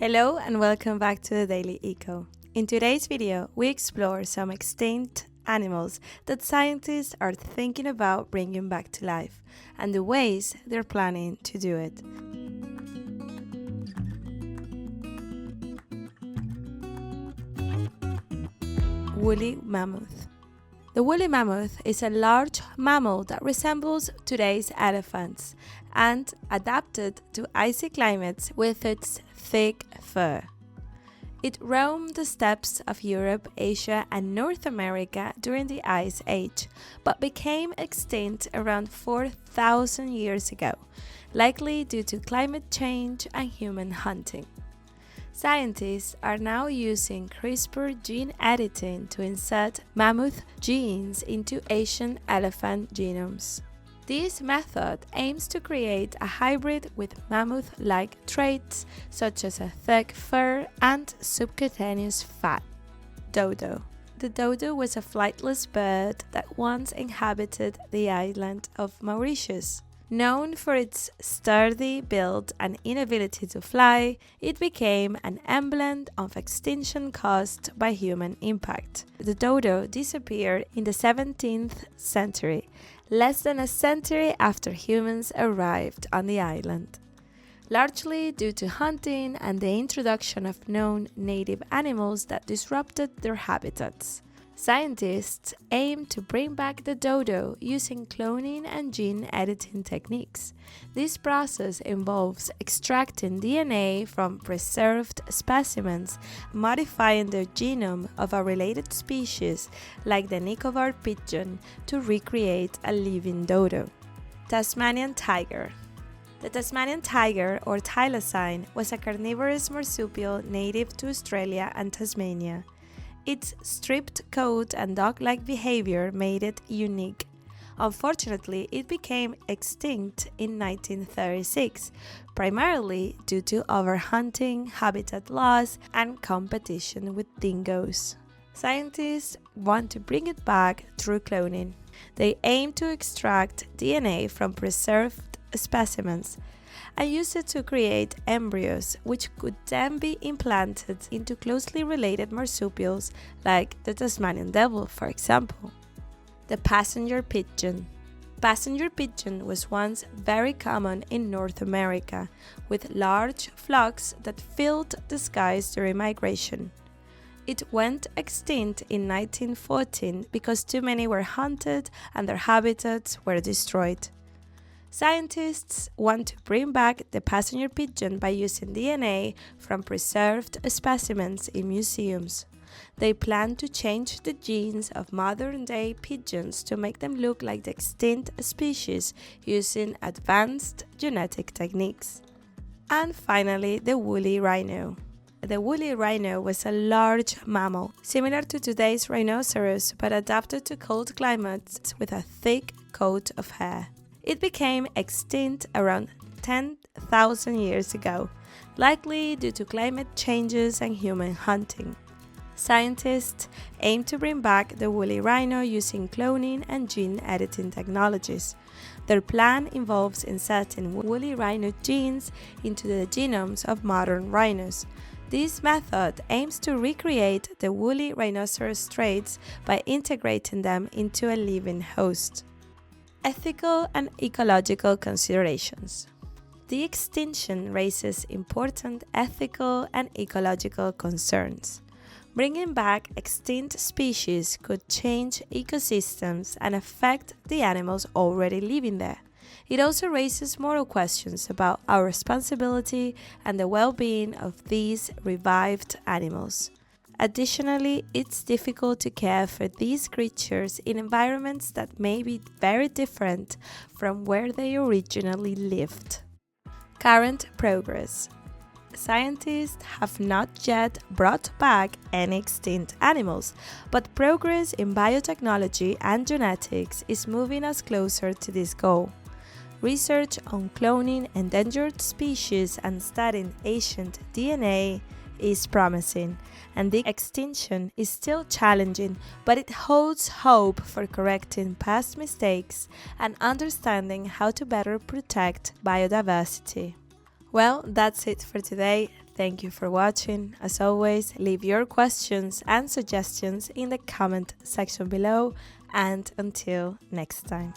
Hello and welcome back to the Daily Eco. In today's video, we explore some extinct animals that scientists are thinking about bringing back to life and the ways they're planning to do it. Woolly mammoth. The woolly mammoth is a large mammal that resembles today's elephants and adapted to icy climates with its thick fur. It roamed the steppes of Europe, Asia, and North America during the Ice Age, but became extinct around 4,000 years ago, likely due to climate change and human hunting. Scientists are now using CRISPR gene editing to insert mammoth genes into Asian elephant genomes. This method aims to create a hybrid with mammoth-like traits such as a thick fur and subcutaneous fat. Dodo. The dodo was a flightless bird that once inhabited the island of Mauritius. Known for its sturdy build and inability to fly, it became an emblem of extinction caused by human impact. The dodo disappeared in the 17th century, less than a century after humans arrived on the island. Largely due to hunting and the introduction of known native animals that disrupted their habitats. Scientists aim to bring back the dodo using cloning and gene editing techniques. This process involves extracting DNA from preserved specimens, modifying the genome of a related species like the Nicobar pigeon to recreate a living dodo. Tasmanian tiger. The Tasmanian tiger, or thylacine, was a carnivorous marsupial native to Australia and Tasmania. Its stripped coat and dog-like behavior made it unique. Unfortunately, it became extinct in 1936, primarily due to overhunting, habitat loss, and competition with dingoes. Scientists want to bring it back through cloning. They aim to extract DNA from preserved specimens and use it to create embryos, which could then be implanted into closely related marsupials like the Tasmanian devil, for example. The passenger pigeon. Passenger pigeon was once very common in North America, with large flocks that filled the skies during migration. It went extinct in 1914 because too many were hunted and their habitats were destroyed. Scientists want to bring back the passenger pigeon by using DNA from preserved specimens in museums. They plan to change the genes of modern-day pigeons to make them look like the extinct species using advanced genetic techniques. And finally, the woolly rhino. The woolly rhino was a large mammal, similar to today's rhinoceros, but adapted to cold climates with a thick coat of hair. It became extinct around 10,000 years ago, likely due to climate changes and human hunting. Scientists aim to bring back the woolly rhino using cloning and gene editing technologies. Their plan involves inserting woolly rhino genes into the genomes of modern rhinos. This method aims to recreate the woolly rhinoceros traits by integrating them into a living host. Ethical and ecological considerations. De-extinction raises important ethical and ecological concerns. Bringing back extinct species could change ecosystems and affect the animals already living there. It also raises moral questions about our responsibility and the well-being of these revived animals. Additionally, it's difficult to care for these creatures in environments that may be very different from where they originally lived. Current progress. Scientists have not yet brought back any extinct animals, but progress in biotechnology and genetics is moving us closer to this goal. Research on cloning endangered species and studying ancient DNA is promising, and the extinction is still challenging, but it holds hope for correcting past mistakes and understanding how to better protect biodiversity. Well, that's it for today. Thank you for watching. As always, leave your questions and suggestions in the comment section below, and until next time.